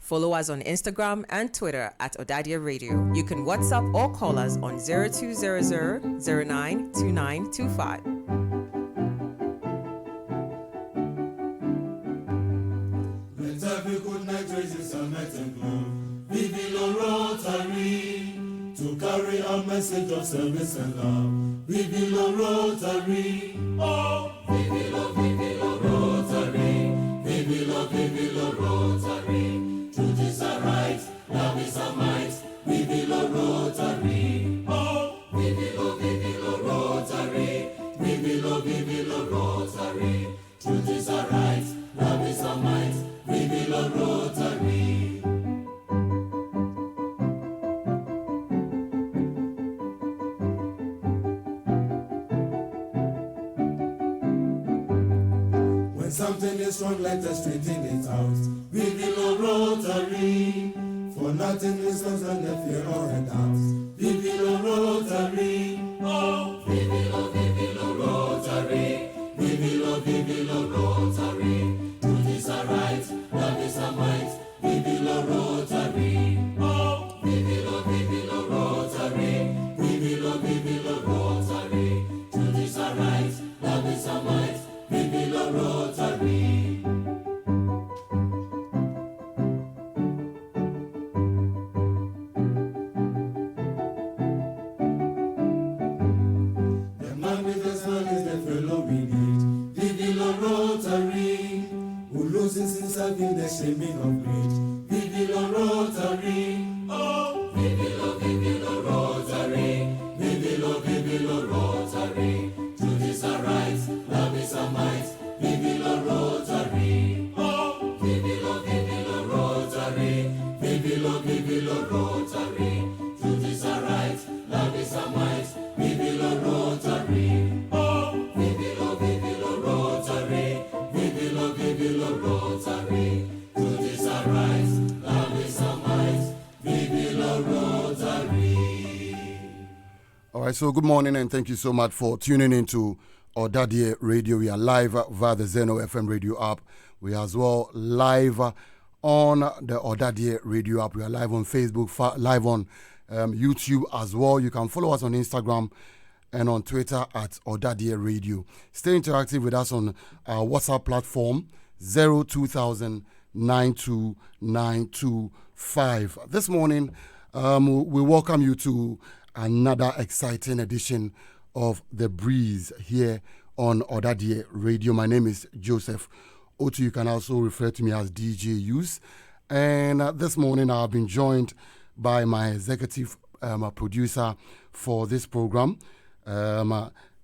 Follow us on Instagram and Twitter at Odade3 Radio. You can WhatsApp or call us on 0200-092925. Let every good night raise a met and glow. We belong Rotary to carry our message of service and love. We belong Rotary. Oh, we belong Rotary. We belong Rotary. Truth is our right, love is our might. We belong Rotary. Oh, we belong Rotary. We belong Rotary. Truth is our right, love is our might. We belong Rotary. When something is wrong, let us straighten it out. We belong Rotary. For nothing is less than a fear or a doubt. We belong Rotary. Oh, we belong Rotary. We belong Rotary. Truth is our right, love is our might. We belong Rotary. Oh, we belong Rotary. We belong Rotary. Truth is our right, love is our might. We belong Rotary. The man with the smile is the fellow we need. We belong Rotary. Who loses in serving the shaming of greed. We belong Rotary. Oh, we belong Rotary. We belong Rotary. Truth is our right, love is our might. We belong Rotary. Oh, we belong Rotary. We belong Rotary. Truth is our right, love is our might. We belong Rotary. Oh, we belong Rotary. We belong Rotary. Truth is our right, love is our might. We belong Rotary. All right, so good morning and thank you so much for tuning into Odade3 Radio. We are live via the Zeno FM radio app. We are as well live on the Odade3 Radio app. We are live on Facebook, live on YouTube as well. You can follow us on Instagram and on Twitter at Odade3 Radio. Stay interactive with us on our WhatsApp platform 02,092,925. This morning, we welcome you to another exciting edition of The Breeze here on Odade3 Radio. My name is Joseph Otu. You can also refer to me as DJ Use. And this morning I've been joined by my executive producer for this program.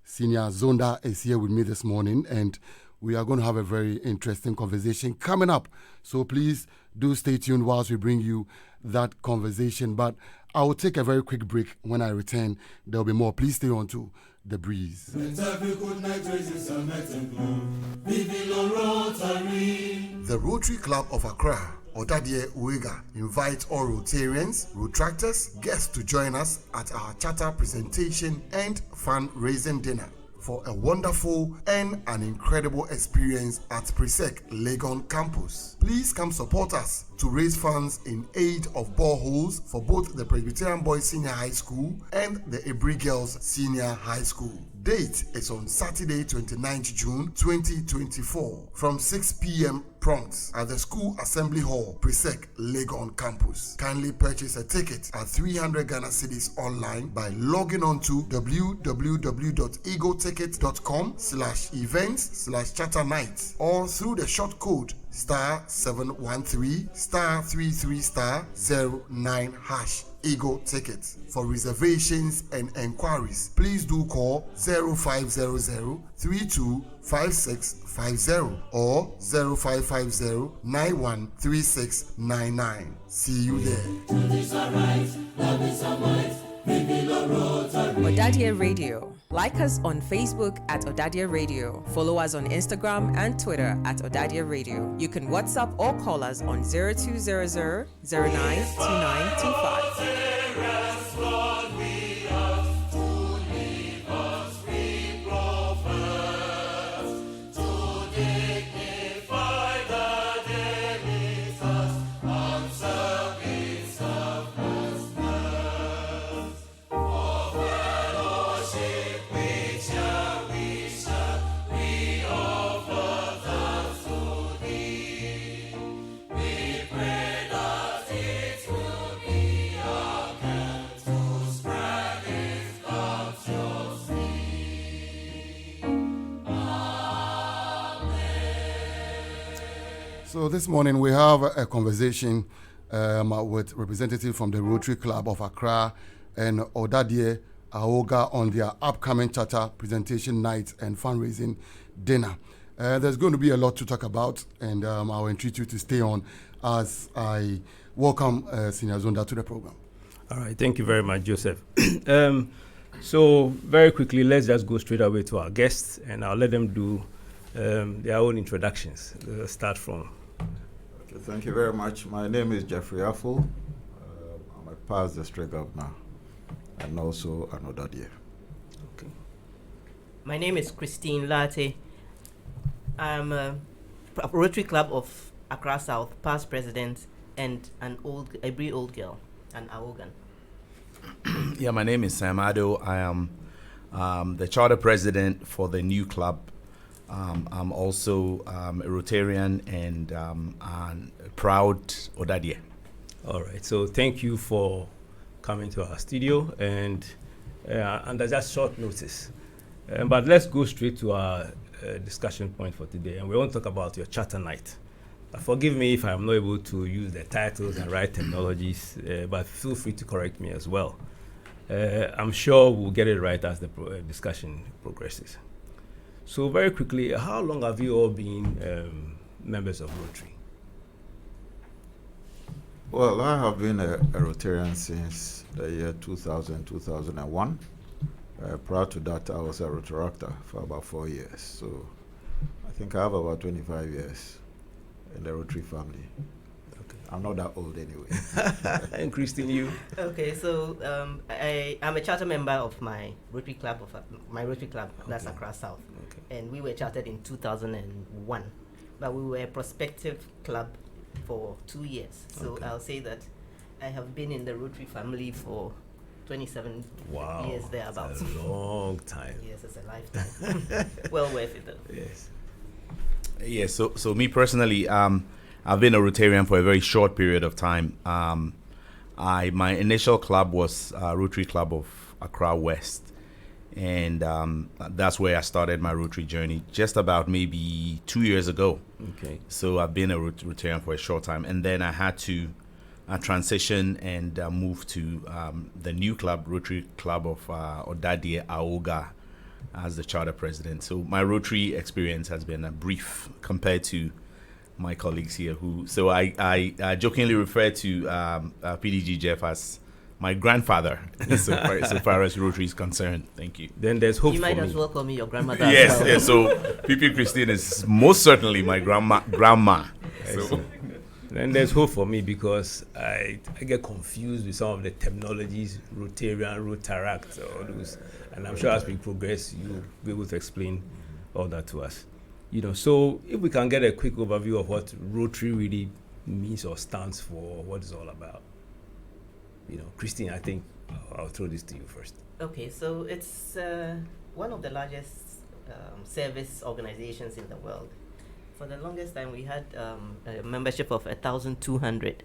Senior Zonda is here with me this morning, and we are going to have a very interesting conversation coming up. So please do stay tuned whilst we bring you that conversation. But I will take a very quick break. When I return, there will be more. Please stay on to The Breeze. Let every good night raises a met and glow. We belong Rotary. The Rotary Club of Accra, Odade3 AOGA, invite all Rotarians, Rotractors, guests to join us at our charter presentation and fundraising dinner for a wonderful and an incredible experience at Presec-Legon campus. Please come support us to raise funds in aid of boreholes for both the Presbyterian Boys Senior High School and the Ebri Girls Senior High School. Date is on Saturday, 29th June 2024 from 6 p.m. prompt at the School Assembly Hall, Presec-Legon campus. Kindly purchase a ticket at 300 Ghana cedis online by logging on to www.egoticket.com/events/charter night or through the short code *713*33*09# Ego Ticket. For reservations and enquiries, please do call 0500-325650 or 0550-913699. See you there. Odade3 Radio. Like us on Facebook at Odade3 Radio. Follow us on Instagram and Twitter at Odade3 Radio. You can WhatsApp or call us on 0200-092925. So this morning we have a conversation with representatives from the Rotary Club of Accra and Odade3 AOGA on their upcoming charter presentation night and fundraising dinner. There's going to be a lot to talk about, and I'll entreat you to stay on as I welcome Senior Zonda to the program. All right, thank you very much, Joseph. So very quickly, let's just go straight away to our guests, and I'll let them do their own introductions. Let's start from. Okay, thank you very much. My name is Jeffrey Affle. I'm a past district governor and also an Odadee. Okay. My name is Christine Latte. I'm a Rotary Club of Accra South, past president, and a very old girl, an AOGA. Yeah, my name is Sam Ado. I am the charter president for the new club. I'm also a Rotarian and a proud Odadee. All right, so thank you for coming to our studio and under just short notice. But let's go straight to our discussion point for today, and we want to talk about your charter night. Forgive me if I'm not able to use the titles and right terminologies, but feel free to correct me as well. I'm sure we'll get it right as the discussion progresses. So very quickly, how long have you all been members of Rotary? Well, I have been a Rotarian since the year 2000, 2001. Prior to that, I was a Rotaractor for about 4 years. So I think I have about 25 years in the Rotary family. Okay. I'm not that old anyway. And Christine, you? Okay, so I'm a charter member of my Rotary Club, that's Accra South. Okay. And we were chartered in 2001. But we were a prospective club for 2 years. So I'll say that I have been in the Rotary family for 27 years thereabouts. That's a long time. Yes, it's a lifetime. Well worth it though. Yes. Yeah, so me personally, I've been a Rotarian for a very short period of time. My initial club was Rotary Club of Accra West, and that's where I started my Rotary journey just about maybe 2 years ago. Okay. So I've been a Rotarian for a short time, and then I had to transition and move to the new club, Rotary Club of Odade3 AOGA, as the charter president. So my Rotary experience has been brief compared to my colleagues here. So I jokingly refer to PDG Jeff as my grandfather, so far as Rotary is concerned. Thank you. Then there's hope for me. You might as well call me your grandmother. Yes, as well. yes. So PP Christine is most certainly my grandma. So. Then there's hope for me because I get confused with some of the terminologies, Rotarian, Rotaract, all those. And I'm sure as we progress, you'll be able to explain all that to us. So if we can get a quick overview of what Rotary really means or stands for, what it's all about. Christine, I think I'll throw this to you first. Okay, so it's one of the largest service organizations in the world. For the longest time, we had a membership of 1,200.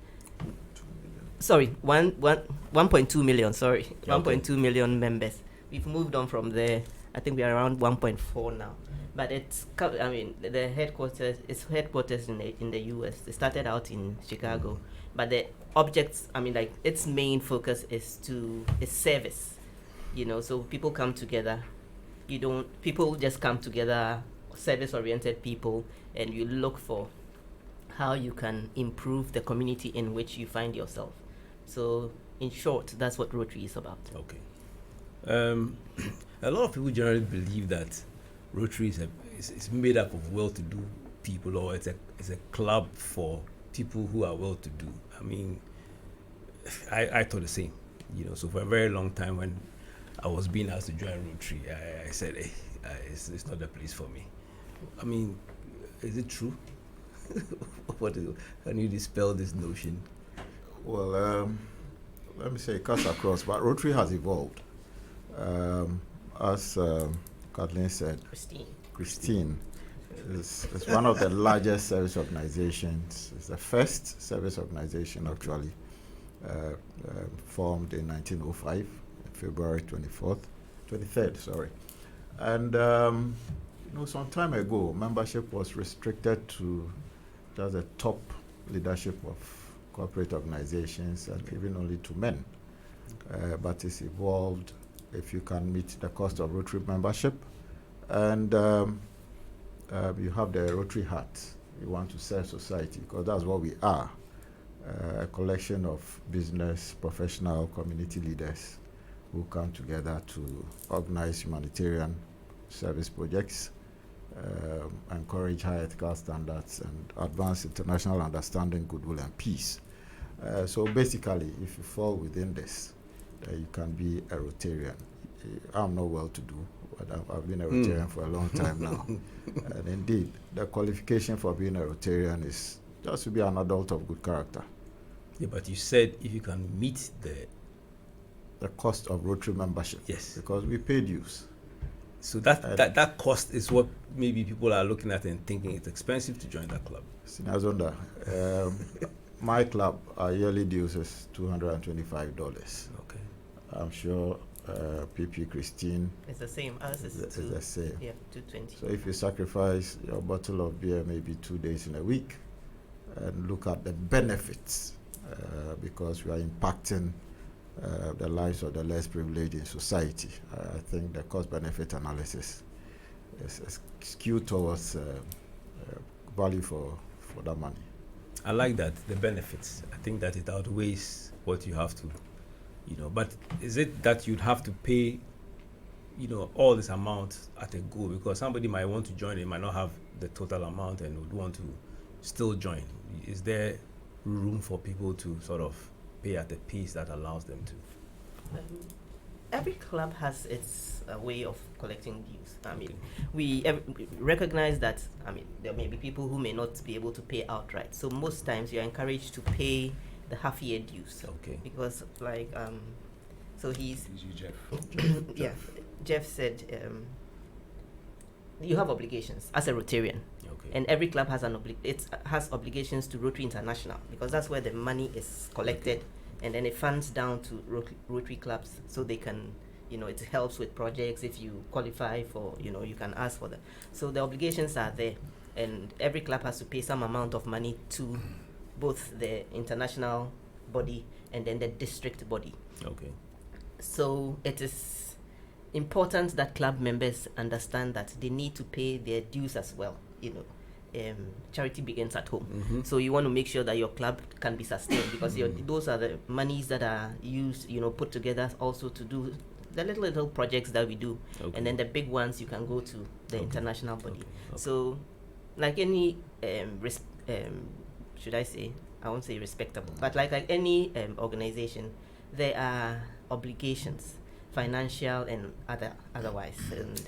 Sorry, 1.2 million. Sorry, okay. 1.2 million members. We've moved on from there. I think we are around 1.4 now. But the headquarters in the U.S. They started out in Chicago, but the objects, its main focus is service. So people come together. People just come together, service-oriented people, and you look for how you can improve the community in which you find yourself. So, in short, that's what Rotary is about. Okay. A lot of people generally believe that Rotary is made up of well-to-do people, or it's a club for people who are well-to-do. I thought the same. So for a very long time, when I was being asked to join Rotary, I said, hey, it's not the place for me. Is it true? Can you dispel this notion? Well, let me say it cuts across, but Rotary has evolved. As Kathleen said, Christine is one of the largest service organizations. It's the first service organization actually formed in 1905, February 23rd, sorry. And some time ago, membership was restricted to just the top leadership of corporate organizations, and even only to men. But it's evolved if you can meet the cost of Rotary membership, and you have the Rotary hat. You want to serve society, because that's what we are, a collection of business, professional, community leaders who come together to organize humanitarian service projects, encourage high ethical standards, and advance international understanding, goodwill, and peace. So basically, if you fall within this, you can be a Rotarian. I'm not well-to-do, but I've been a Rotarian for a long time now. And indeed, the qualification for being a Rotarian is just to be an adult of good character. Yeah, but you said if you can meet the cost of Rotary membership. Yes. Because we pay dues. So that cost is what maybe people are looking at and thinking it's expensive to join that club. Sinazonda, my club, our yearly dues is $225. Okay. I'm sure PP Christine It's the same. Ours is the same. Yeah, 220. So if you sacrifice your bottle of beer maybe 2 days in a week and look at the benefits, because we are impacting the lives of the less privileged in society, I think the cost-benefit analysis is skewed towards value for that money. I like that, the benefits. I think that it outweighs what you have to, but is it that you'd have to pay, all this amount at a go? Because somebody might want to join, they might not have the total amount and would want to still join. Is there room for people to sort of pay at a pace that allows them to? Every club has its way of collecting dues. I mean, we recognize that, there may be people who may not be able to pay outright. So most times you're encouraged to pay the half-year dues. Okay. Because, so he's... Jeff. Yeah, Jeff said, you have obligations as a Rotarian. Okay. And every club has has obligations to Rotary International, because that's where the money is collected, and then it funds down to Rotary clubs, so they can, it helps with projects. If you qualify for, you can ask for them. So the obligations are there, and every club has to pay some amount of money to both the international body and then the district body. Okay. So it is important that club members understand that they need to pay their dues as well. Charity begins at home. Mm-hmm. So you want to make sure that your club can be sustained, because those are the monies that are used, put together also to do the little projects that we do. Okay. And then the big ones, you can go to the international body. Okay. So like any, should I say, I won't say respectable, but like any organization, there are obligations, financial and otherwise. And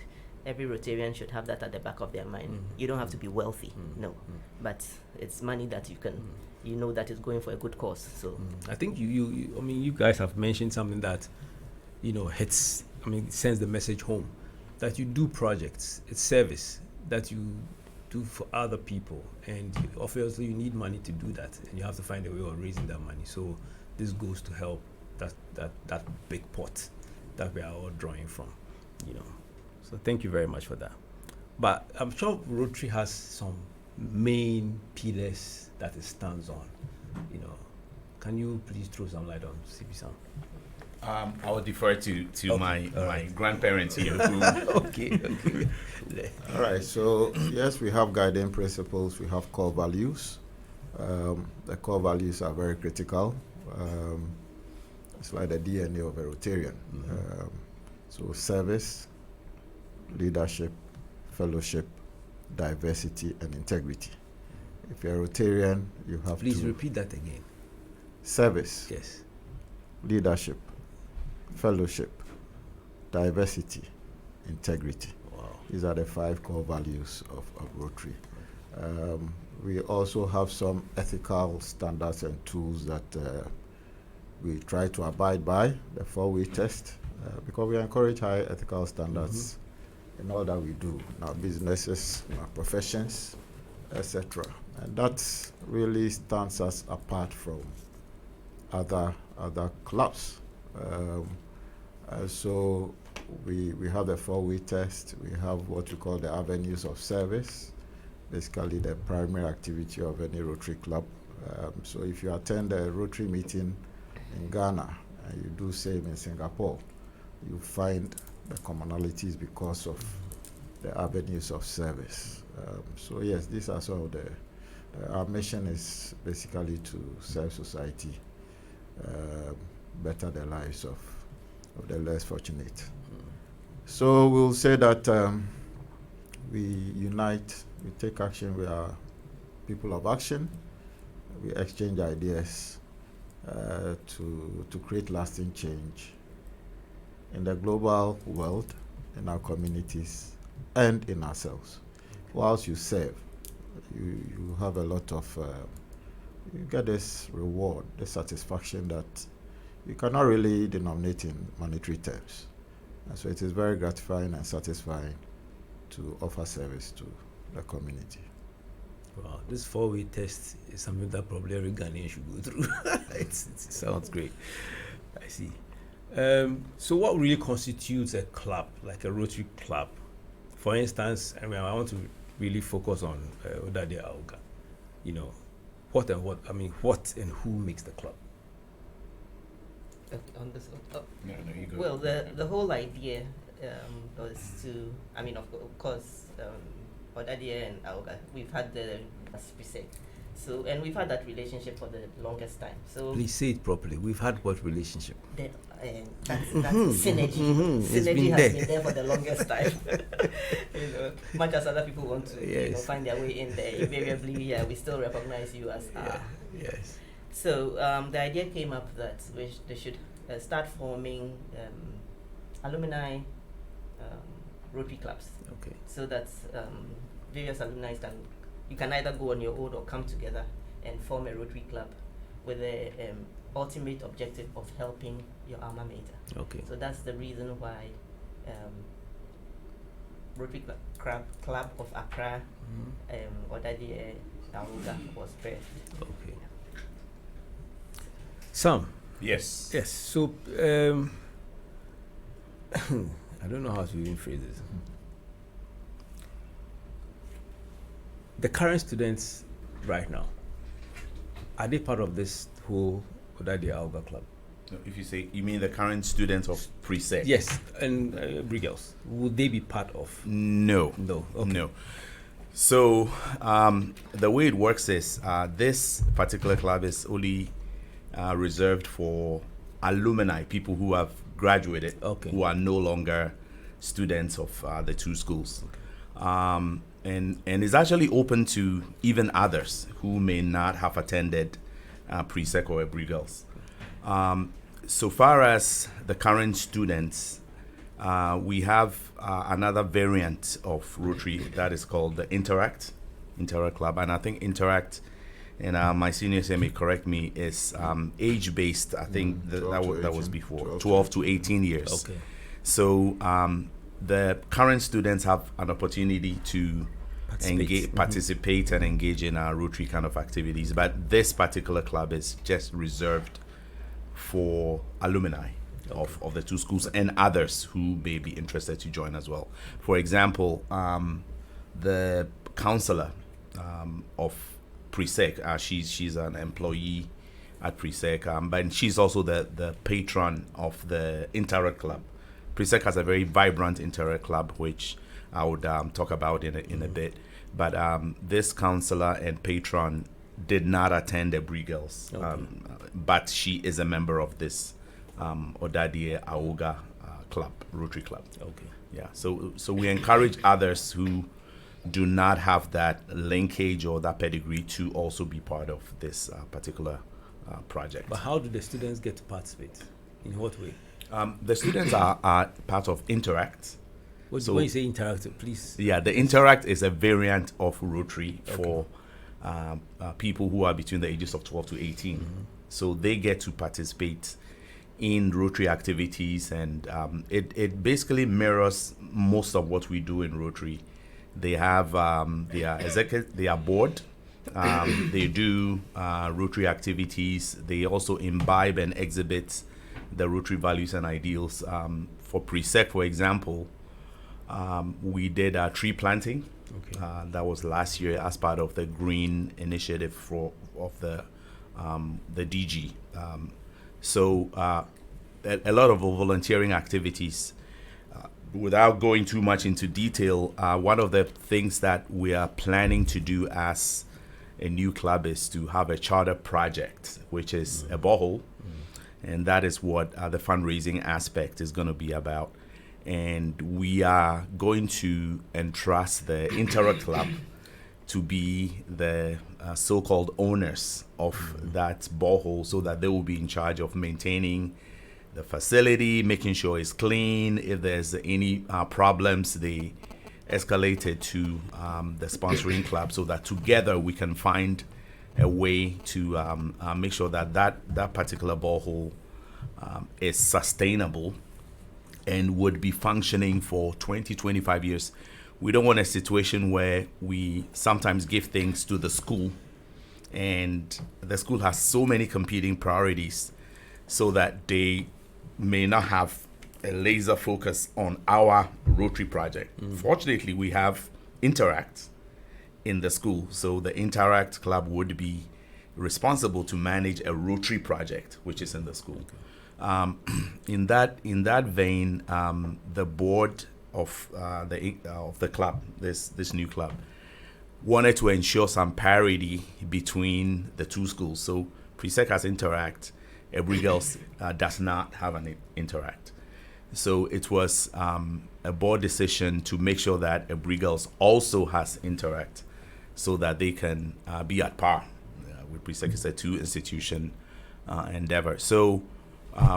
every Rotarian should have that at the back of their mind. You don't have to be wealthy, no, but it's money that you can, that is going for a good cause. So I think you guys have mentioned something that, hits, sends the message home, that you do projects, it's service that you do for other people, and obviously you need money to do that, and you have to find a way of raising that money. So this goes to help that big pot that we are all drawing from, So thank you very much for that. But I'm sure Rotary has some main pillars that it stands on. Can you please throw some light on CP-Sam? I will defer to my grandparents here. Okay. All right, so yes, we have guiding principles, we have core values. The core values are very critical. It's like the DNA of a Rotarian. So service, leadership, fellowship, diversity, and integrity. If you're a Rotarian, you have Please to... repeat that again. Service, Yes. leadership, fellowship, diversity, integrity. Wow. These are the 5 core values of Rotary. We also have some ethical standards and tools that we try to abide by, the 4-way test, because we encourage high ethical standards in all that we do, in our businesses, in our professions, etc. And that really stands us apart from other clubs. So we have the 4-way test. We have what we call the avenues of service. basically the primary activity of any Rotary club. So if you attend a Rotary meeting in Ghana and you do same in Singapore, you find the commonalities because of the avenues of service. So yes, these are some of the, our mission is basically to serve society, better the lives of the less fortunate. So we'll say that we unite, we take action, we are people of action, we exchange ideas to create lasting change in the global world, in our communities, and in ourselves. Whilst you serve, you have a lot of, you get this reward, this satisfaction that you cannot really denominate in monetary terms. And so it is very gratifying and satisfying to offer service to the community. Wow, this 4-way test is something that probably every Ghanaian should go through. It sounds great. I see. So what really constitutes a club, like a Rotary club? For instance, I want to really focus on Odade3 AOGA. You know, what and who makes the club? On this one? Oh. No, you go. Well, the whole idea was to, of course, Odade3 and AOGA, we've had the Presec. So, and we've had that relationship for the longest time. So Please say it properly. We've had what relationship? That's synergy. Synergy has been there for the longest time. Much as other people want to find their way in there, invariably, we still recognize you as Yes. So the idea came up that they should start forming alumni Rotary clubs. Okay. So that various alumni you can either go on your own or come together and form a Rotary club with the ultimate objective of helping your alma mater. Okay. So that's the reason why Rotary Club of Accra, Odade3 AOGA was birthed. Okay. Sam. Yes. Yes. So I don't know how to even phrase this. The current students right now, are they part of this whole Odade3 AOGA club? No, if you say, you mean the current students of Presec? Yes, and Brigels. Would they be part of? No. No. Okay. No. So the way it works is this particular club is only reserved for alumni, people who have graduated, who are no longer students of the two schools. Okay. And it's actually open to even others who may not have attended Presec or Brigels. So far as the current students, we have another variant of Rotary that is called the Interact Club. And I think Interact, and my seniors here may correct me, is age-based. I think that was before, 12 to 18 years. Okay. So the current students have an opportunity to participate and engage in our Rotary kind of activities. But this particular club is just reserved for alumni of the two schools and others who may be interested to join as well. For example, the counselor of Presec, she's an employee at Presec, but she's also the patron of the Interact Club. Presec has a very vibrant Interact Club, which I would talk about in a bit. But this counselor and patron did not attend the Brigels, but she is a member of this Odade3 AOGA club, Rotary Club. Okay. Yeah. So we encourage others who do not have that linkage or that pedigree to also be part of this particular project. But how do the students get to participate? In what way? The students are part of Interact. When you say interactive, please. Yeah, the Interact is a variant of Rotary for people who are between the ages of 12 to 18. Mm-hmm. So they get to participate in Rotary activities, and it basically mirrors most of what we do in Rotary. They have their board. They do Rotary activities. They also imbibe and exhibit the Rotary values and ideals. For Presec, for example, we did tree planting Okay. That was last year as part of the Green Initiative of the DG. So a lot of volunteering activities. Without going too much into detail, one of the things that we are planning to do as a new club is to have a charter project, which is a borehole. And that is what the fundraising aspect is going to be about. And we are going to entrust the Interact Club to be the so-called owners of that borehole, so that they will be in charge of maintaining the facility, making sure it's clean. If there's any problems, they escalate it to the sponsoring club, so that together we can find a way to make sure that that particular borehole is sustainable and would be functioning for 20, 25 years. We don't want a situation where we sometimes give things to the school and the school has so many competing priorities, so that they may not have a laser focus on our Rotary project. Fortunately, we have Interact in the school, so the Interact Club would be responsible to manage a Rotary project which is in the school. In that vein, the board of the club, this new club, wanted to ensure some parity between the two schools. So Presec has Interact, Ebri Girls does not have an Interact. So it was a board decision to make sure that Ebri Girls also has Interact, so that they can be at par with Presec. It's a two-institution endeavor. So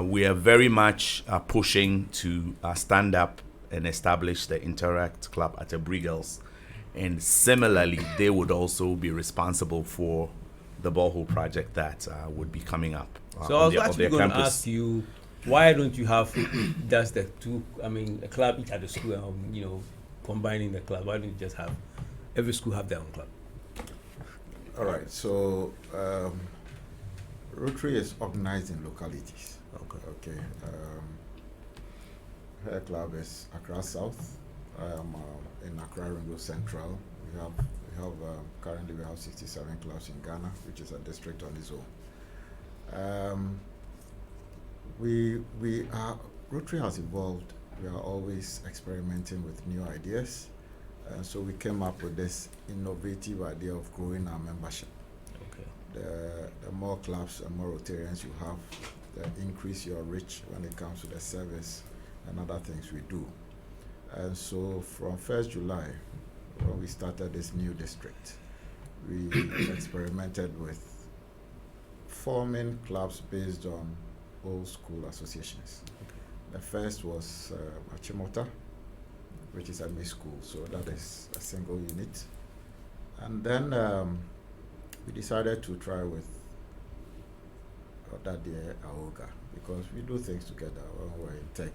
we are very much pushing to stand up and establish the Interact Club at Ebri Girls. And similarly, they would also be responsible for the borehole project that would be coming up. So I was actually going to ask you, why don't you have just the two? I mean, a club each at the school, combining the club. Why don't you just have every school have their own club? All right. So Rotary is organized in localities. Okay. Her club is Accra South. I am in Accra Ringo Central. We have currently we have 67 clubs in Ghana, which is a district on its own. Rotary has evolved. We are always experimenting with new ideas. So we came up with this innovative idea of growing our membership. Okay. The more clubs and more Rotarians you have, the increase your reach when it comes to the service and other things we do. And so from 1st July, when we started this new district, we experimented with forming clubs based on old school associations. Okay. The first was Achimota, which is a mixed school, so that is a single unit. And then we decided to try with Odade3 AOGA, because we do things together when we're in tech.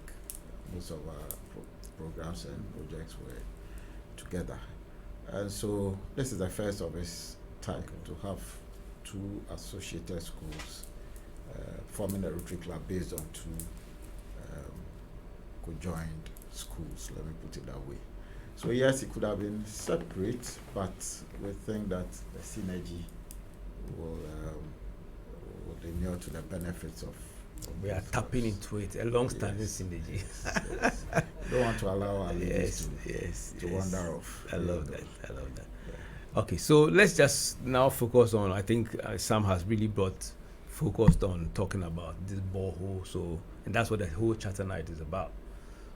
Most of our programs and projects were together. And so this is the first of its type, to have two associated schools forming a Rotary Club based on two conjoined schools, let me put it that way. So yes, it could have been separate, but we think that the synergy will inure to the benefits of. We are tapping into it, a long-standing synergy. Yes. We don't want to allow our leaders to wander off. I love that. Yeah. Okay, so let's just now focus on, I think Sam has really focused on talking about this borehole, and that's what the whole charter night is about.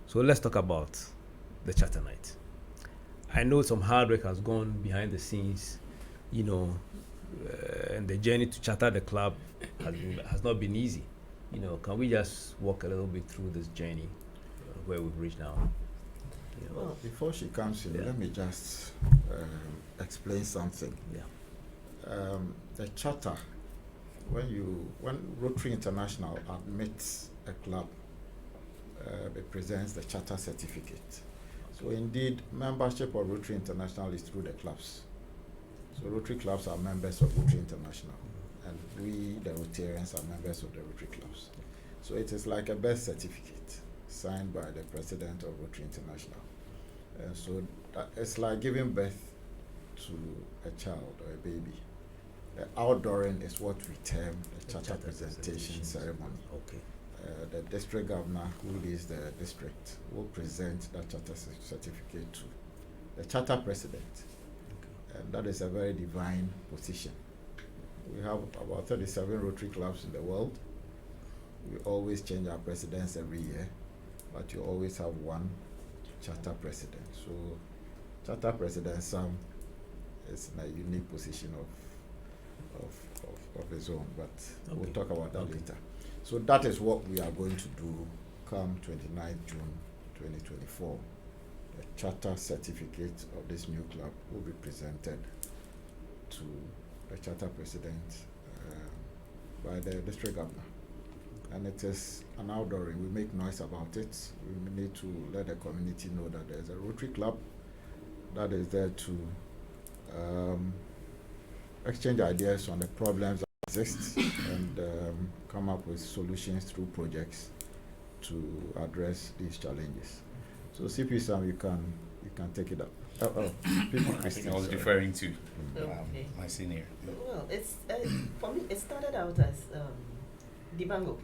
So let's talk about the charter night. I know some hard work has gone behind the scenes, and the journey to charter the club has not been easy. Can we just walk a little bit through this journey where we've reached now? Well, before she comes in, let me just explain something. Yeah. The charter, when Rotary International admits a club, it presents the charter certificate. So indeed, membership of Rotary International is through the clubs. So Rotary clubs are members of Rotary International, and we, the Rotarians, are members of the Rotary clubs. So it is like a birth certificate signed by the president of Rotary International. And so it's like giving birth to a child or a baby. The outdooring is what we term the charter presentation ceremony. Okay. The district governor who leads the district will present that charter certificate to the charter president. Okay. And that is a very divine position. We have about 37 Rotary clubs in the world. We always change our presidents every year, but you always have one charter president. So charter president Sam is in a unique position of his own, but we'll talk about that later. So that is what we are going to do come 29th June 2024. The charter certificate of this new club will be presented to the charter president by the district governor. And it is an outdooring. We make noise about it. We need to let the community know that there's a Rotary Club that is there to exchange ideas on the problems that exist and come up with solutions through projects to address these challenges. So CP Sam, you can take it up. I think I was referring to Okay. my senior. Well, it's for me. It started out as Dibango.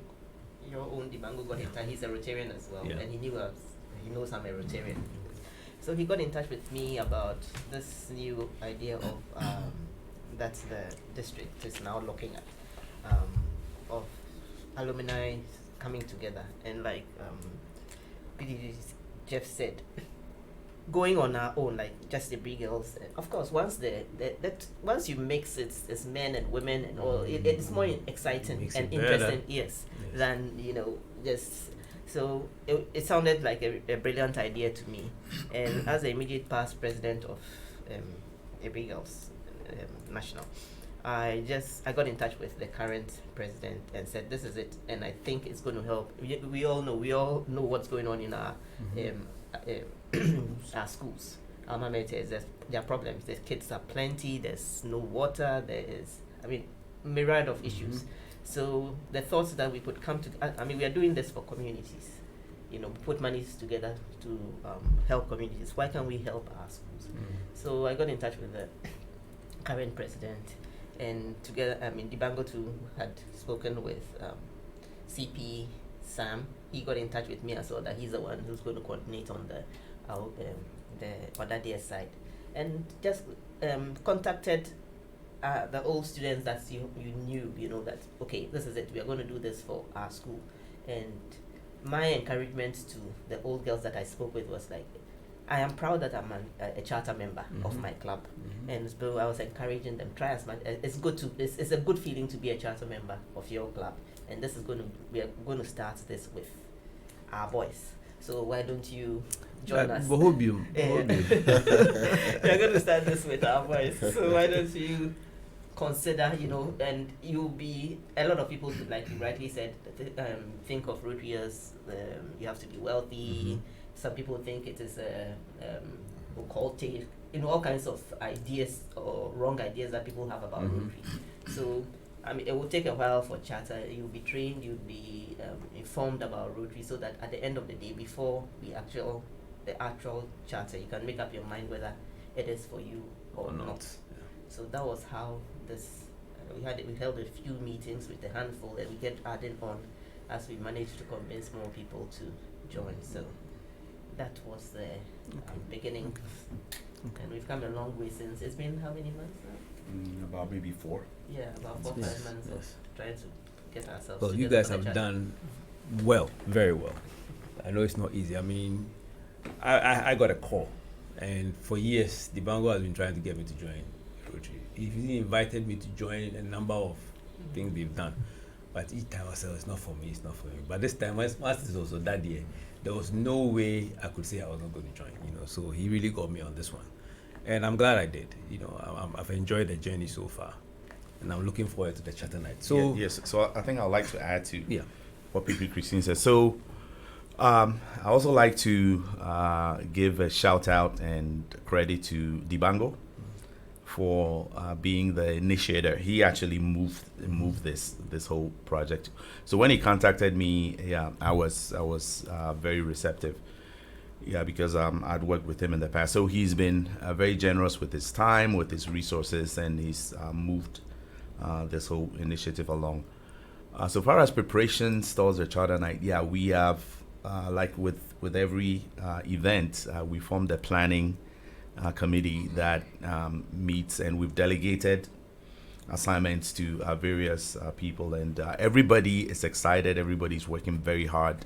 Your own Dibango got in touch. He's a Rotarian as well, Yeah. and he knows I'm a Rotarian. So he got in touch with me about this new idea of that the district is now looking at of alumni coming together, and like Jeff said, going on our own, like just the big girls. Of course, once once you mix it's men and women and all, it's more exciting Makes and it better. interesting, yes, than just. So it sounded like a brilliant idea to me, and as the immediate past president of the big girls national, I got in touch with the current president and said this is it, and I think it's going to help. We all know what's going on in our our schools. Alma maters, there are problems. The kids are plenty. There's no water. There is, myriad of issues. So the thoughts that we could come to, we are doing this for communities. Put monies together to help communities. Why can't we help our schools? So I got in touch with the current president, and together, Dibango too had spoken with CP Sam. He got in touch with me as well, that he's the one who's going to coordinate on the Odadee side, and just contacted the old students that you knew, that okay, this is it, we are going to do this for our school. And my encouragement to the old girls that I spoke with was like, I am proud that I'm a charter member of my club, and so I was encouraging them, try as much. It's a good feeling to be a charter member of your club, and we are going to start this with our boys. So why don't you join us? Bohobium. We are going to start this with our boys. So why don't you consider, and you'll be, a lot of people, like you rightly said, think of Rotary as you have to be wealthy. Some people think it is a occultic, all kinds of ideas or wrong ideas that people have about Rotary. So it will take a while for charter. You'll be trained, you'll be informed about Rotary, so that at the end of the day, before the actual charter, you can make up your mind whether it is for you or not. Yeah. So that was how this. We held a few meetings with a handful, and we kept adding on as we managed to convince more people to join. So that was the beginning, and we've come a long way since. It's been how many months now? About maybe 4. Yeah, about 4 5 months of trying to get ourselves. Well, you together guys for the have charter. done well, very well. I know it's not easy. I got a call, and for years, Dibango has been trying to get me to join Rotary. He invited me to join a number of things they've done, but each time I said, it's not for me, it's not for me. But this time, once it was Odadee, there was no way I could say I was not going to join, so he really got me on this one. And I'm glad I did. I've enjoyed the journey so far, and I'm looking forward to the charter night. So yes, so I think I'd like to add to yeah, what PP Christine said. So I also like to give a shout out and credit to Dibango for being the initiator. He actually moved this whole project. So when he contacted me, I was very receptive. Yeah, because I'd worked with him in the past. So he's been very generous with his time, with his resources, and he's moved this whole initiative along. So far as preparations towards the Charter Night, yeah, we have, like with every event, we formed a planning committee that meets, and we've delegated assignments to various people, and everybody is excited. Everybody's working very hard.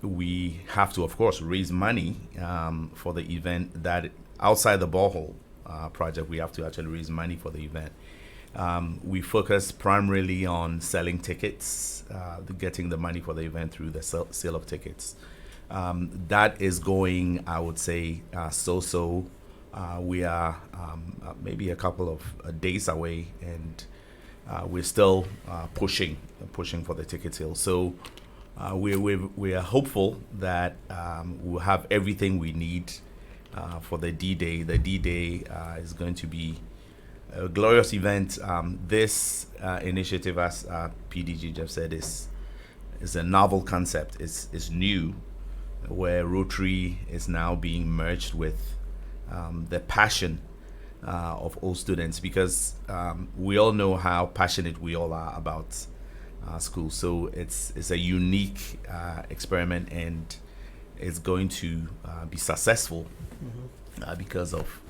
We have to, of course, raise money for the event. That outside the borehole project, we have to actually raise money for the event. We focus primarily on selling tickets, getting the money for the event through the sale of tickets. That is going, I would say, so-so. We are maybe a couple of days away, and we're still pushing for the ticket sale. So we are hopeful that we'll have everything we need for the D-Day. The D-Day is going to be a glorious event. This initiative, as PDG just said, is a novel concept. It's new, where Rotary is now being merged with the passion of all students, because we all know how passionate we all are about school. So it's a unique experiment, and it's going to be successful because of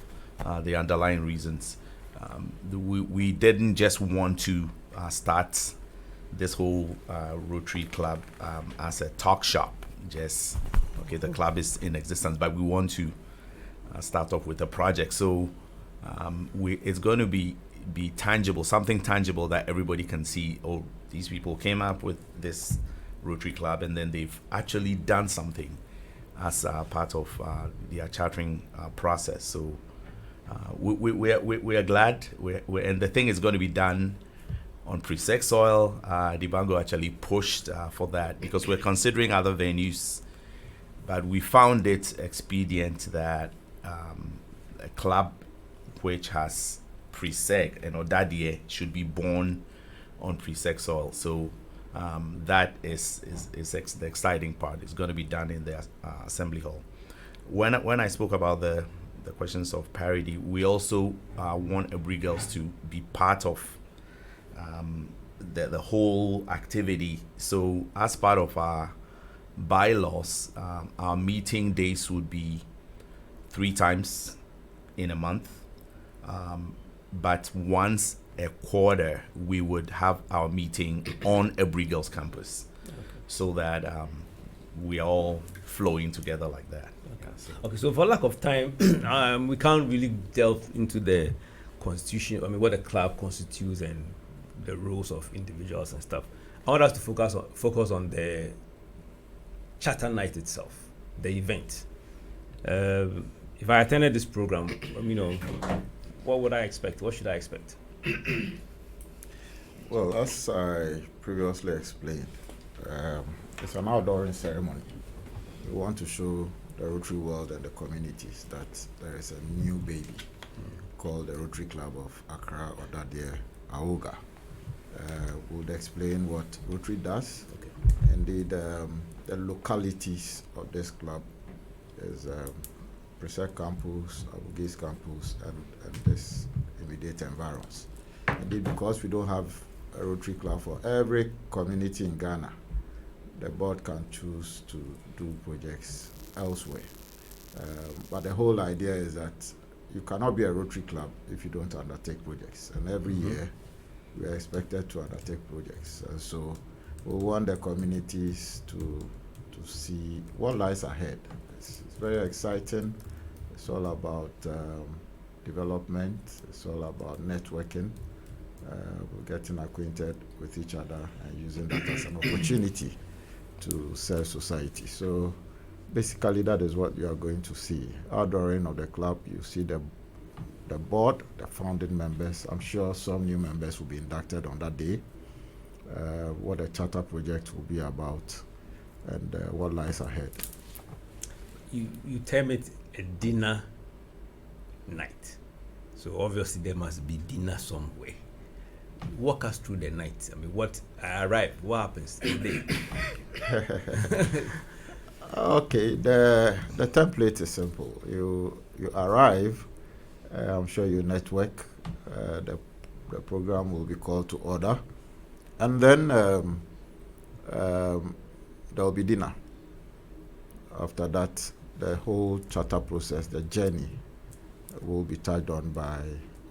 the underlying reasons. We didn't just want to start this whole Rotary Club as a talk shop. Just, okay, the club is in existence, but we want to start off with a project. So it's going to be tangible, something tangible that everybody can see. Oh, these people came up with this Rotary Club, and then they've actually done something as part of their chartering process. So we are glad, and the thing is going to be done on Presec soil. Dibango actually pushed for that, because we're considering other venues, but we found it expedient that a club which has Presec and Odadee should be born on Presec soil. So that is the exciting part. It's going to be done in the assembly hall. When I spoke about the questions of parity, we also want Abri Girls to be part of the whole activity. So as part of our bylaws, our meeting days would be 3 times in a month, but once a quarter we would have our meeting on Abri Girls campus, so that we are all flowing together like that. Okay, so for lack of time, we can't really delve into the constitution, what the club constitutes and the roles of individuals and stuff. I want us to focus on the charter night itself, the event. If I attended this program, what would I expect? What should I expect? Well, as I previously explained, it's an outdooring ceremony. We want to show the Rotary world and the communities that there is a new baby called the Rotary Club of Accra, Odade3 AOGA. We'll explain what Rotary does. Okay. Indeed, the localities of this club is Presec campus, Abugis campus, and this immediate environs. Indeed, because we don't have a Rotary Club for every community in Ghana, the board can choose to do projects elsewhere. But the whole idea is that you cannot be a Rotary Club if you don't undertake projects. And every year, we are expected to undertake projects. So we want the communities to see what lies ahead. It's very exciting. It's all about development. It's all about networking. We're getting acquainted with each other and using that as an opportunity to serve society. So basically, that is what you are going to see. Outdooring of the club, you see the board, the founding members. I'm sure some new members will be inducted on that day. What the charter project will be about, and what lies ahead. You term it a dinner night, so obviously there must be dinner somewhere. Walk us through the night. What I arrive, what happens today? Okay, the template is simple. You arrive. I'm sure you network. The program will be called to order, and then there will be dinner. After that, the whole charter process, the journey, will be tagged on by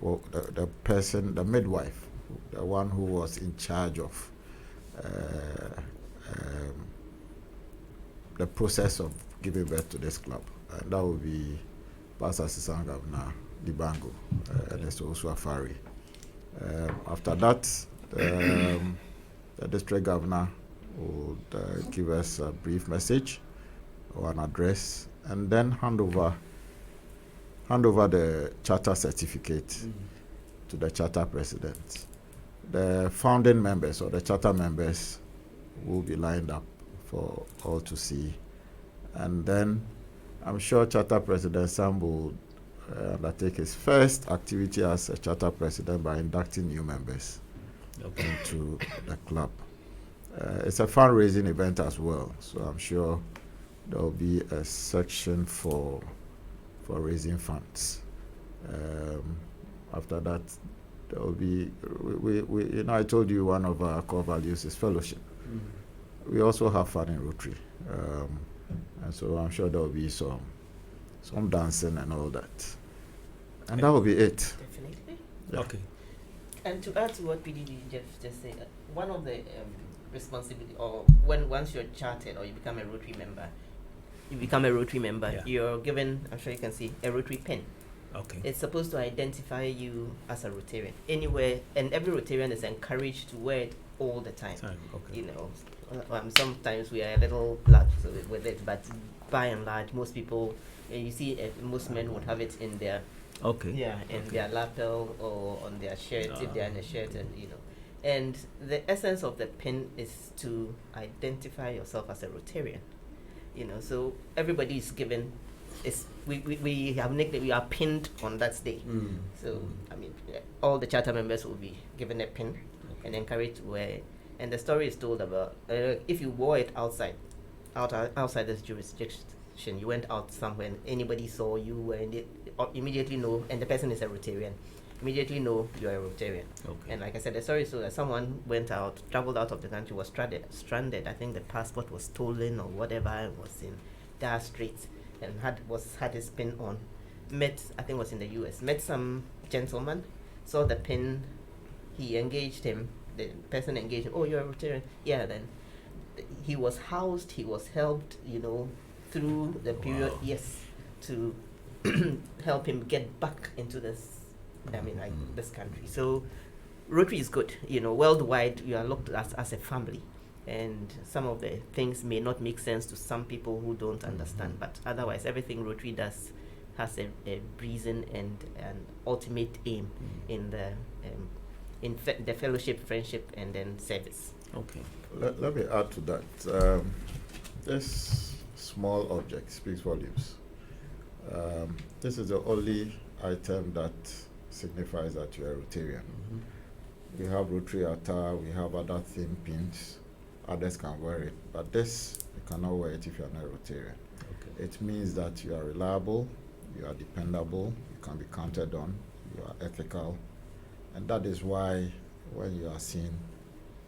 the person, the midwife, the one who was in charge of the process of giving birth to this club. And that will be Pastor Assistant Governor Dibango, and there's also Afari. After that, the district governor will give us a brief message or an address, and then hand over the charter certificate to the charter president. The founding members or the charter members will be lined up for all to see, and then I'm sure Charter President Sam will undertake his first activity as a charter president by inducting new members into the club. It's a fundraising event as well, so I'm sure there will be a section for raising funds. After that, there will be we I told you one of our core values is fellowship. We also have fun in Rotary, and so I'm sure there will be some dancing and all that, and that will be it. Definitely. Yeah. Okay. And to add to what PDD Jeff just said, one of the responsibility, or once you're chartered or you become a Rotary member, Yeah. you're given, I'm sure you can see, a Rotary pin. Okay. It's supposed to identify you as a Rotarian anywhere, and every Rotarian is encouraged to wear it all the time. Okay. You know, sometimes we are a little lax with it, but by and large, most people, you see, most men would have it in their their lapel or on their shirt if they are in a shirt, and you know. And the essence of the pin is to identify yourself as a Rotarian. You know, so everybody is given. We have nickname. We are pinned on that day. So I mean, all the charter members will be given a pin and encouraged to wear it. And the story is told about if you wore it outside this jurisdiction, you went out somewhere and anybody saw you wearing it, immediately know, and the person is a Rotarian, immediately know you are a Rotarian. Okay. And like I said, the story is so that someone traveled out of the country, was stranded. I think the passport was stolen or whatever, and was in dire straits, and had his pin on. Was in the US, met some gentleman, saw the pin, he engaged him, the person engaged him, oh, you're a Rotarian? Yeah, then he was housed, he was helped, you know, through the period, to help him get back into this, this country. So Rotary is good, you know, worldwide you are looked at as a family. And some of the things may not make sense to some people who don't understand, but otherwise everything Rotary does has a reason and an ultimate aim in the fellowship, friendship, and then service. Okay. Let me add to that. This small object speaks volumes. This is the only item that signifies that you are a Rotarian. We have Rotary attire, we have other theme pins. Others can wear it, but this, you cannot wear it if you are not a Rotarian. Okay. It means that you are reliable, you are dependable, you can be counted on, you are ethical, and that is why when you are seen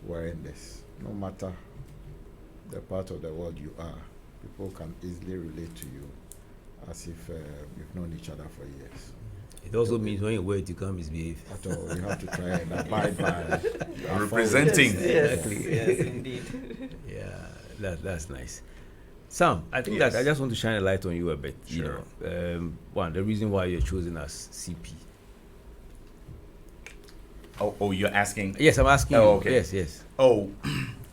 wearing this, no matter the part of the world you are, people can easily relate to you as if you've known each other for years. It also means when you wear it, you can't misbehave. At all, you have to try and abide by. Representing. Exactly. Yes, indeed. Yeah, that's nice. Sam, I think that I just want to shine a light on you a bit. Sure. You know, one, the reason why you're chosen as CP. Oh, you're asking? Yes, I'm asking. Oh, you. okay. Yes. Oh,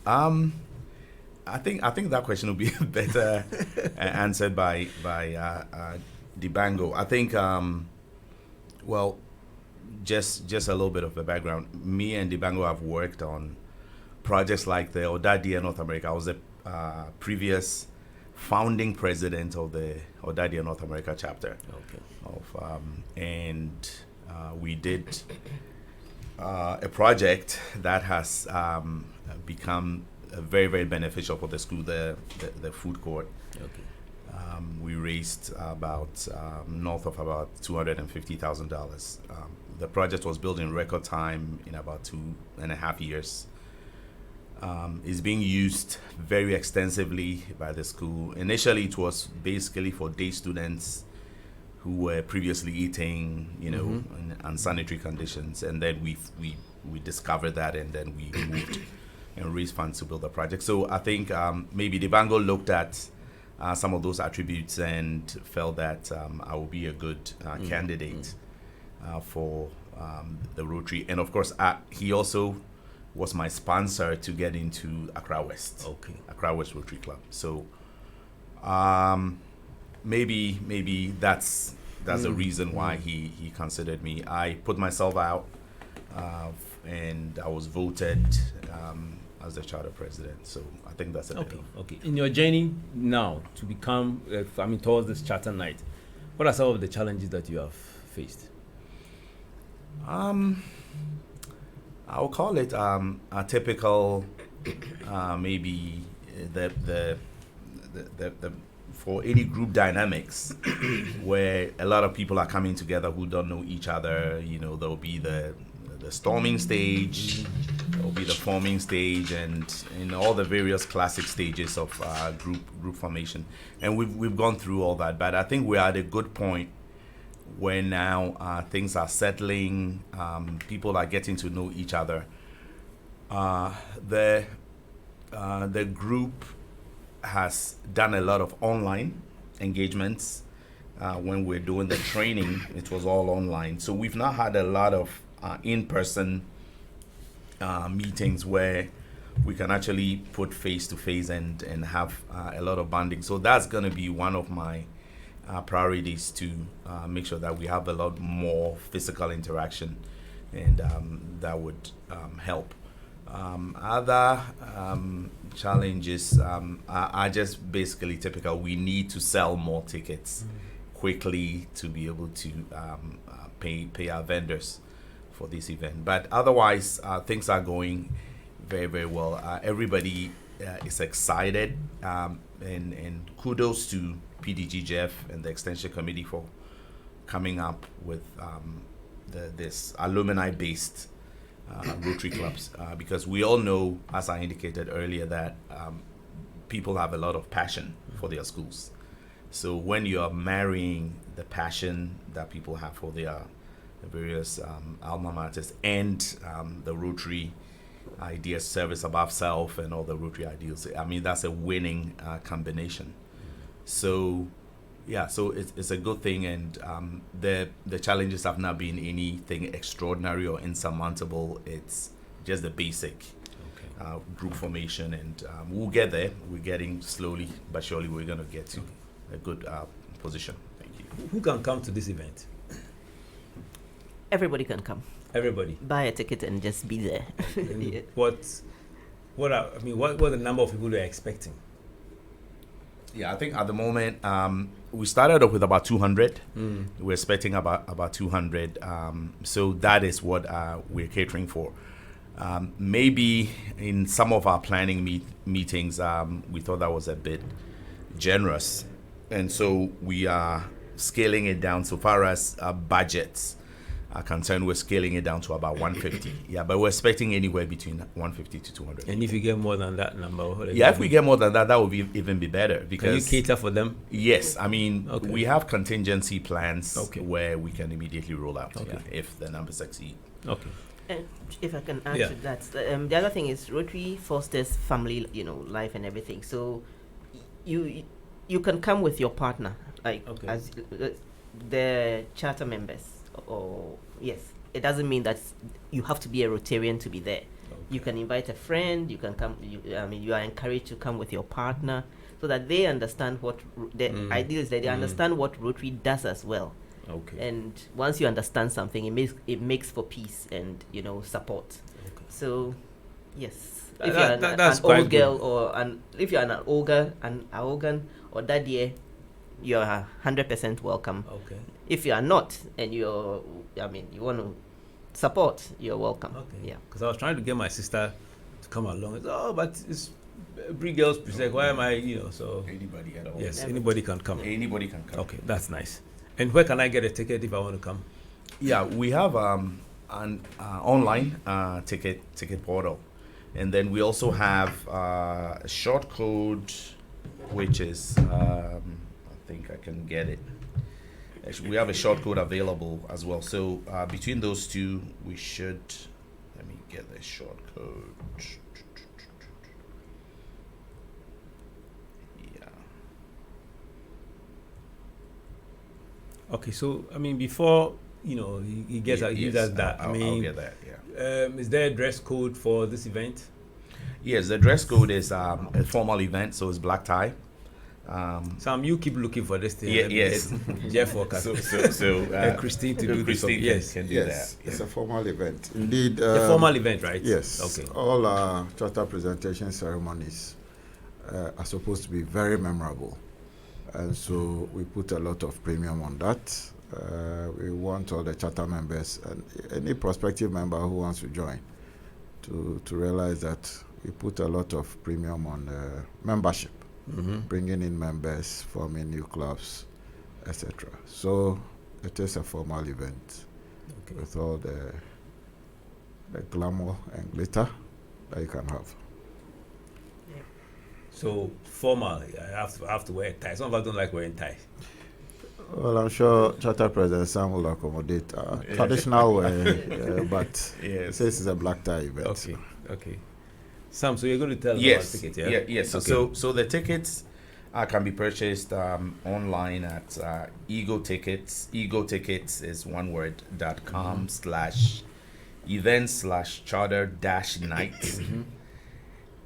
I think that question will be better answered by Dibango. I think well, just a little bit of the background. Me and Dibango have worked on projects like the Odadee North America. I was the previous founding president of the Odadee North America chapter. Okay. And we did a project that has become very, very beneficial for the school, the food court. Okay. We raised about north of about $250,000. The project was built in record time in about 2.5 years. It's being used very extensively by the school. Initially, it was basically for day students who were previously eating, in unsanitary conditions, and then we discovered that, and then we moved and raised funds to build the project. So I think maybe the Bango looked at some of those attributes and felt that I would be a good candidate for the Rotary. And of course, he also was my sponsor to get into Accra West. Okay. Accra West Rotary Club. So maybe that's the reason why he considered me. I put myself out, and I was voted as the charter president. So I think that's it. Okay. In your journey now to become, towards this charter night, what are some of the challenges that you have faced? I'll call it a typical, maybe the for any group dynamics where a lot of people are coming together who don't know each other. There'll be the storming stage, there'll be the forming stage, and in all the various classic stages of group formation. And we've gone through all that, but I think we're at a good point where now things are settling, people are getting to know each other. The group has done a lot of online engagements. When we're doing the training, it was all online. So we've not had a lot of in-person meetings where we can actually put face to face and have a lot of bonding. So that's going to be one of my priorities, to make sure that we have a lot more physical interaction, and that would help. Other challenges are just basically typical. We need to sell more tickets quickly to be able to pay our vendors for this event. But otherwise, things are going very, very well. Everybody is excited, and kudos to PDG Jeff and the Extension Committee for coming up with this alumni-based Rotary clubs, because we all know, as I indicated earlier, that people have a lot of passion for their schools. So when you are marrying the passion that people have for their various alma maters and the Rotary ideas, service above self, and all the Rotary ideals, that's a winning combination. So it's a good thing, and the challenges have not been anything extraordinary or insurmountable. It's just the basic group formation, and we'll get there. We're getting slowly but surely. We're going to get to a good position. Thank you. Who can come to this event? Everybody can come. Everybody. Buy a ticket and just be there. Yeah. What the number of people they're expecting? Yeah, I think at the moment we started off with about 200. We're expecting about 200. So that is what we're catering for. Maybe in some of our planning meetings, we thought that was a bit generous, and so we are scaling it down. So far as budgets are concerned, we're scaling it down to about 150. Yeah, but we're expecting anywhere between 150 to 200. And if you get more than that number, if we get more than that, that would be even be better. Because can you cater for them? Yes, we have contingency plans where we can immediately roll out if the numbers exceed. Okay. And if I can add to that, the other thing is Rotary fosters family, life and everything. So you can come with your partner, as the charter members. Or yes, it doesn't mean that you have to be a Rotarian to be there. You can invite a friend. You can come. You are encouraged to come with your partner, so that they understand what the idea is. That they understand what Rotary does as well. Okay. And once you understand something, it makes for peace and support. Okay. So yes, if you're an old girl or if you're an AOGA or Odadee, you're 100% welcome. Okay. If you are not, and you want to support, you're welcome. Okay. Yeah. Because I was trying to get my sister to come along. But Brig Girls Presec. Why am I, so Anybody at all. yes, anybody can come. Anybody can come. Okay, that's nice. And where can I get a ticket if I want to come? Yeah, we have an online ticket portal, and then we also have a short code, which is I think I can get it. Actually, we have a short code available as well. So between those two, we should. Let me get the short code. Yeah. Okay, so I mean, before he gets he does that. I'll get that. Yeah. Is there a dress code for this event? Yes, the dress code is a formal event, so it's black tie. Sam, you keep looking for this thing. Yeah, yes. Jeff Walker. So and Christine to do this. Christine Yes. can do Yes, that. it's a formal event. Indeed. A formal event, right? Yes. Okay. All our charter presentation ceremonies are supposed to be very memorable. And so we put a lot of premium on that. We want all the charter members and any prospective member who wants to join to realize that we put a lot of premium on membership, bringing in members, forming new clubs, etc. So it is a formal event with all the glamour and glitter that you can have. So formal, I have to wear a tie. Some of us don't like wearing ties. Well, I'm sure Charter President Sam will accommodate traditional wear, but Yes. since it's a black tie event. Okay. Sam, so you're going to tell Yes. about tickets, yeah? Yes. Okay. So the tickets can be purchased online at Ego Tickets. Ego Tickets is one word .com/events/charter-night.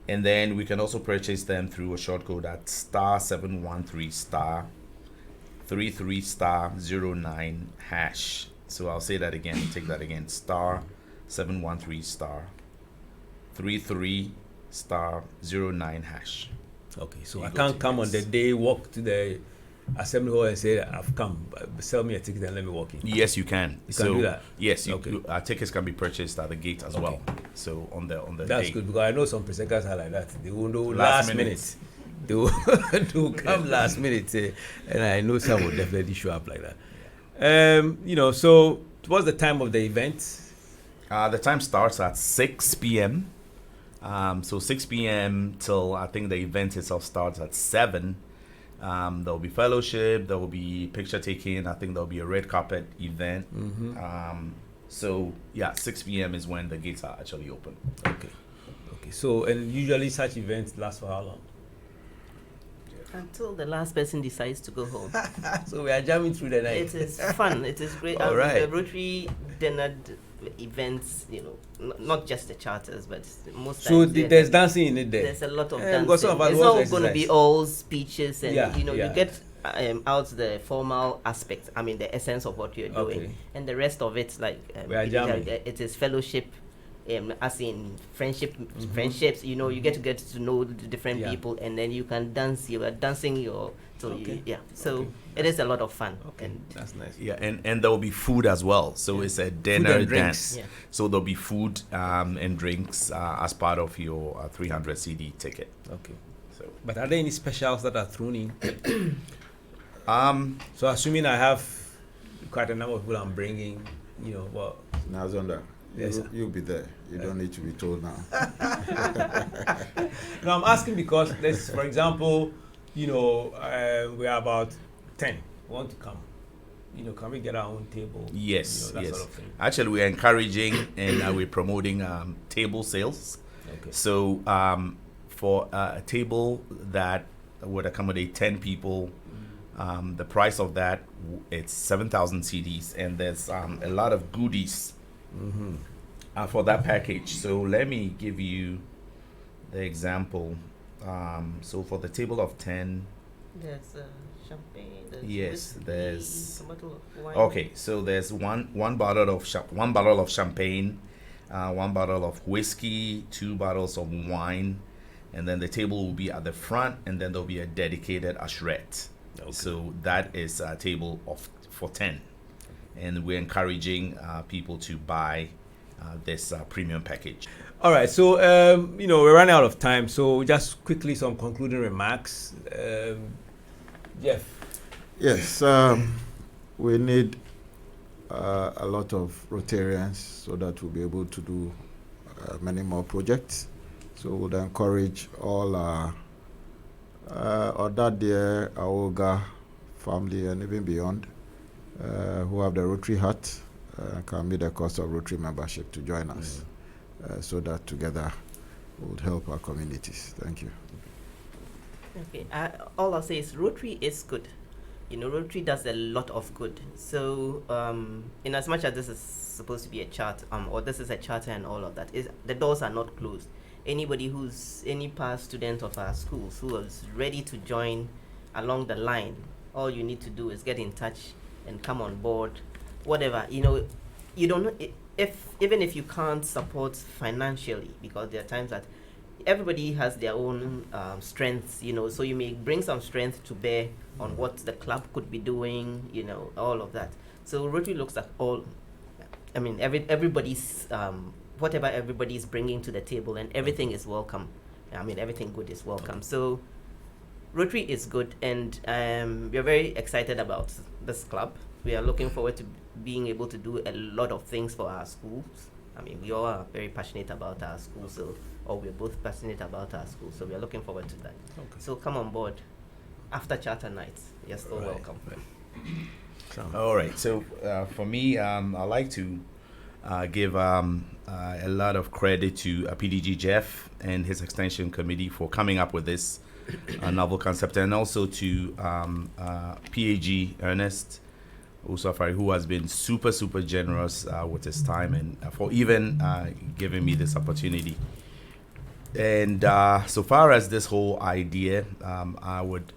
And then we can also purchase them through a short code at *713*33*09#. So I'll say that again. Take that again. *713*33*09#. Okay, so You I go can't to come on this. the day, walk to the assembly hall and say, I've come, sell me a ticket and let me walk in. Yes, you can. You can do that? Yes, Okay. tickets can be purchased at the gate as well. So on the That's day. good because I know some presenters are like that. They will know Last last minute. minute. They will, they will come last minute, and I know some will definitely show up like that. So what's the time of the event? The time starts at 6 p.m. So 6 p.m. till I think the event itself starts at 7. There will be fellowship. There will be picture taking. I think there will be a red carpet event. So yeah, 6 p.m. is when the gates are actually open. Okay. So and usually such events last for how long? Until the last person decides to go home. So we are jamming through the night. It is fun. It is great. All right. The Rotary dinner events, not just the charters, but most So times there's dancing in it there. there's a lot of because some dancing. of us It's want not going to be exercise. all speeches and Yeah, you yeah. get out the formal aspect. I mean the essence of what you're doing, Okay. and the rest of it We are jamming. it is fellowship. As in friendships, you get to know the different Yeah. people, and then you can dance. You are dancing your, so Okay. So Okay. it is a lot of fun. Okay, And that's nice. Yeah, and there will be food as well. So it's a dinner and drinks. dance. Yeah. So there'll be food and drinks as part of your 300 CD ticket. Okay. So But are there any specials that are thrown in? um So assuming I have quite a number of people I'm bringing, Nazonda, Yes, sir. you'll be there. You don't need to be told now. No, I'm asking because there's, for example, we are about 10 want to come. Can we get our own table? yes, That yes. sort of thing. Actually, we're encouraging and we're promoting table sales. Okay. So for a table that would accommodate 10 people, the price of that it's 7,000 CDs, and there's a lot of goodies for that package. So let me give you the example. So for the table of 10, there's champagne. There's Yes, whiskey, there's- a bottle of wine. okay, so there's one bottle of champagne, one bottle of whiskey, 2 bottles of wine, and then the table will be at the front, and then there'll be a dedicated usherette. Okay. So that is a table for 10, and we're encouraging people to buy this premium package. All right, so we're running out of time, so just quickly some concluding remarks. Jeff. Yes, we need a lot of Rotarians so that we'll be able to do many more projects. So we would encourage all our Odade3 AOGA family and even beyond who have the Rotary hat can meet the cost of Rotary membership to join us so that together we would help our communities. Thank you. Okay, all I'll say is Rotary is good. Rotary does a lot of good. So, in as much as this is supposed to be a charter, or this is a charter and all of that, the doors are not closed. Anybody who's any past student of our schools who is ready to join along the line, all you need to do is get in touch and come on board. Whatever, you don't even if you can't support financially, because there are times that everybody has their own strengths, so you may bring some strength to bear on what the club could be doing, all of that. So Rotary looks at everybody's whatever everybody is bringing to the table, and everything is welcome. Everything good is welcome. So Rotary is good, and we're very excited about this club. We are looking forward to being able to do a lot of things for our schools. We all are very passionate about our school, or we're both passionate about our school, so we are looking forward to that. Okay. So come on board after charter nights. You're still welcome. All right. So for me, I'd like to give a lot of credit to PDG Jeff and his extension committee for coming up with this novel concept, and also to PAG Ernest Usafari, who has been super generous with his time and for even giving me this opportunity. And so far as this whole idea, I would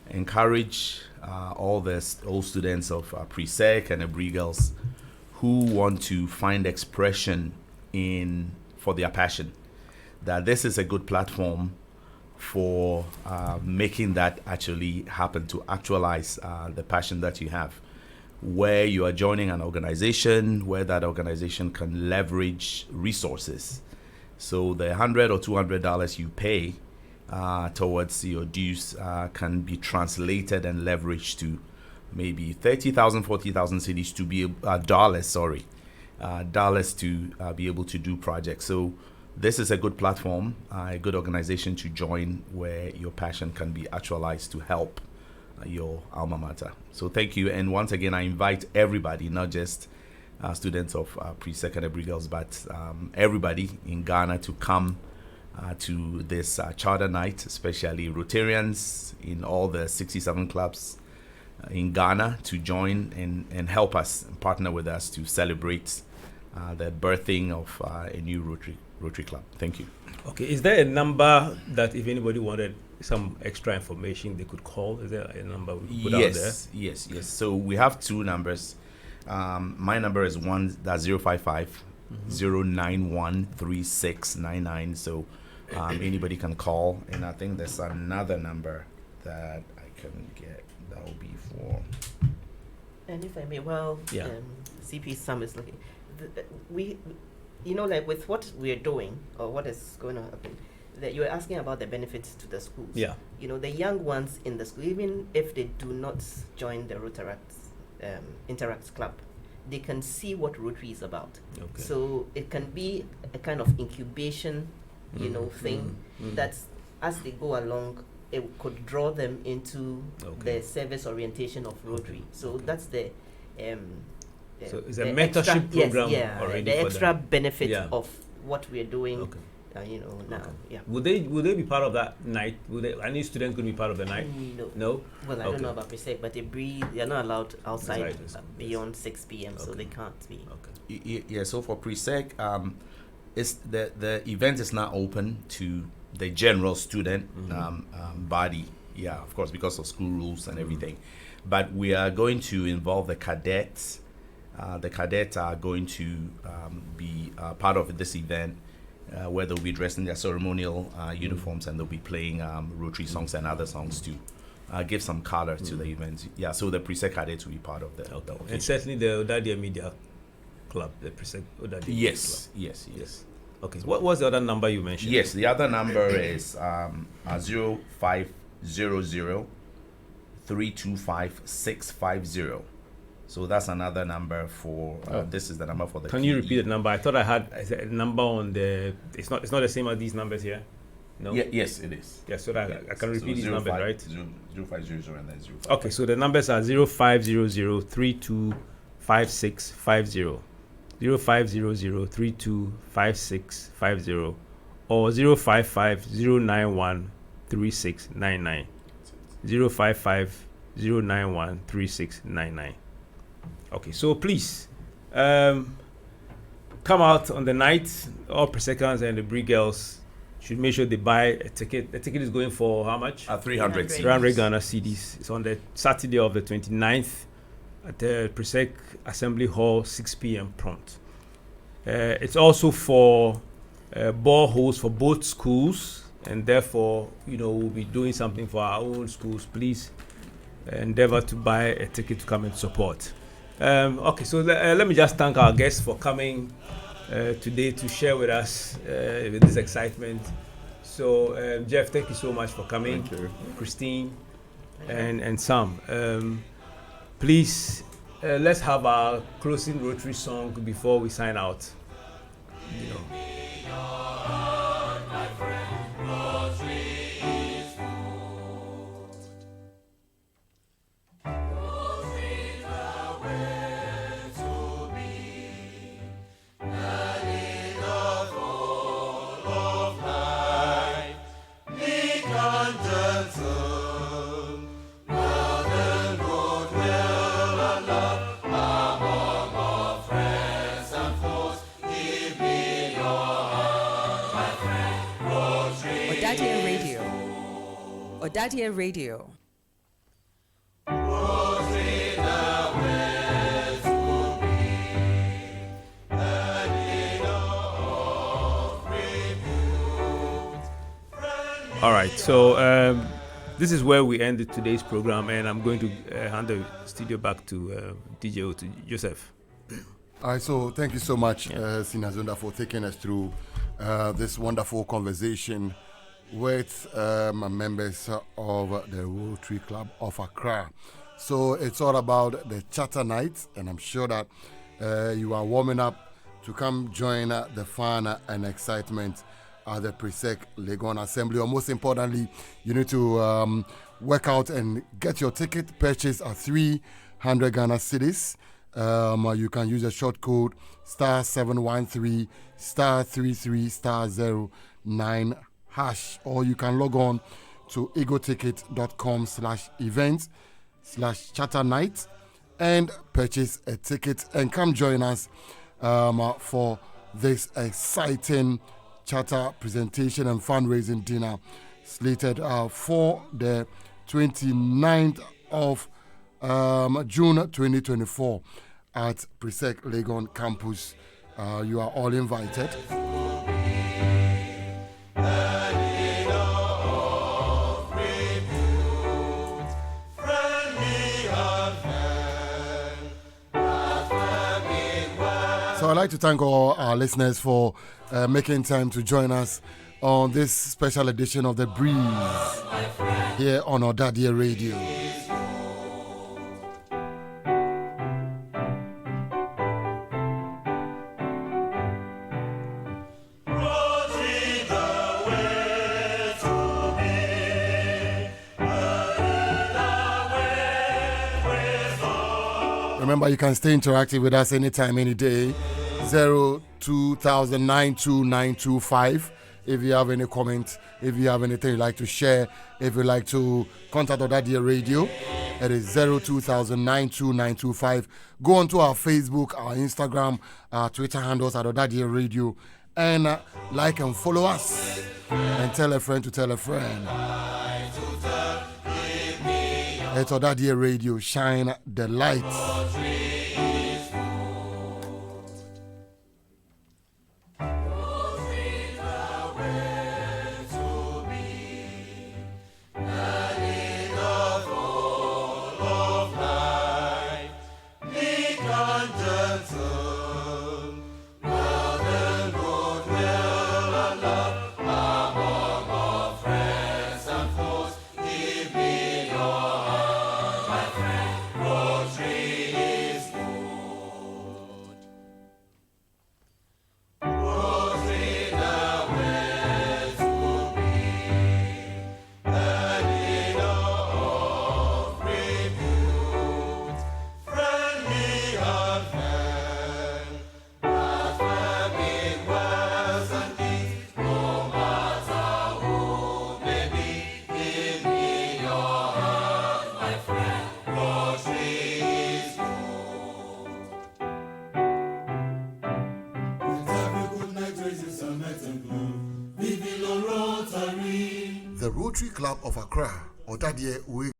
encourage all students of Presec and Abri Girls who want to find expression for their passion, that this is a good platform for making that actually happen, to actualize the passion that you have, where you are joining an organization where that organization can leverage resources. So the $100 or $200 you pay towards your dues can be translated and leveraged to maybe 30,000, 40,000 cedis to be dollars to be able to do projects. So this is a good platform, a good organization to join, where your passion can be actualized to help your alma mater. So thank you, and once again I invite everybody, not just students of Presec and Abri Girls, but everybody in Ghana to come to this charter night, especially Rotarians in all the 67 clubs in Ghana, to join and help us and partner with us to celebrate the birthing of a new Rotary Club. Thank you. Okay, is there a number that if anybody wanted some extra information they could call? Is there a number we could put out there? Yes. So we have two numbers. My number is 055 091 3699. So anybody can call, and I think there's another number that I can get that will be for. And if I may, CP Sam is looking. With what we're doing or what is going to happen, that you're asking about the benefits to the schools. Yeah. The young ones in the school, even if they do not join the Interacts Club, they can see what Rotary is about. Okay. So it can be a kind of incubation, thing that as they go along, it could draw them into the service orientation of Rotary. So that's the so it's a mentorship program already. The extra them. Benefit of what we're doing. Okay. Now. Okay. Yeah. Would they be part of that night? Any student could be part of the night? No. Well, I don't know about Presec, but they're not allowed outside beyond 6 p.m. So they can't be. Okay. Yeah. So for Presec, the event is not open to the general student body. Yeah, of course, because of school rules and everything. But we are going to involve the cadets. The cadets are going to be part of this event, where they'll be dressed in their ceremonial uniforms, and they'll be playing Rotary songs and other songs to give some color to the event. Yeah, so the Presec cadets will be part of the occasion. And certainly the Odade Media Club, the Presec Odade Club. Yes. Okay. What was the other number you mentioned? Yes, the other number is 0500 325 650. So that's another number for. This is the number for the. Can you repeat the number? I thought I had a number on the. It's not the same as these numbers here. No. Yeah, yes, it is. Yeah, so that I can repeat these numbers, right? 0500 and then 05. Okay, so the numbers are 0500 325650, 0500 325650, or 055 091 3699, 055 091 3699. Okay, so please come out on the night. All Presecans and the Brie girls should make sure they buy a ticket. The ticket is going for how much? 300 300 Ghana cedis. It's on the Saturday of the 29th at the Presec Assembly Hall, 6 p.m. prompt. It's also for boreholes for both schools, and therefore, we'll be doing something for our own schools. Please endeavor to buy a ticket to come and support. Okay, so let me just thank our guests for coming today to share with us with this excitement. So, Jeff, thank you so much for coming. Thank you. Christine and Sam. Please, let's have our closing Rotary song before we sign out. Odade3 Radio. All right, so this is where we ended today's program, and I'm going to hand the studio back to DJ to Joseph. All right, so thank you so much, Sinazunda, for taking us through this wonderful conversation with members of the Rotary Club of Accra. So it's all about the charter night, and I'm sure that you are warming up to come join the fun and excitement at the Presec-Legon Assembly. Or most importantly, you need to work out and get your ticket purchased at 300 Ghana cedis. You can use a short code *713 *33 *09#, or you can log on to egoticket.com/events/charter night and purchase a ticket and come join us for this exciting charter presentation and fundraising dinner slated for the 29th of June 2024 at Presec-Legon campus. You are all invited. So I'd like to thank all our listeners for making time to join us on this special edition of The Breeze here on Odade3 Radio. Remember, you can stay interactive with us anytime, any day. 02,0092925. If you have any comment, if you have anything you'd like to share, if you'd like to contact Odade3 Radio, it is 02,0092925. Go on to our Facebook, our Instagram, our Twitter handles at Odade3 Radio, and like and follow us, and tell a friend to tell a friend. It's Odade3 Radio, shine the light. Well, Rotary Club of Accra, Odade3 AOGA.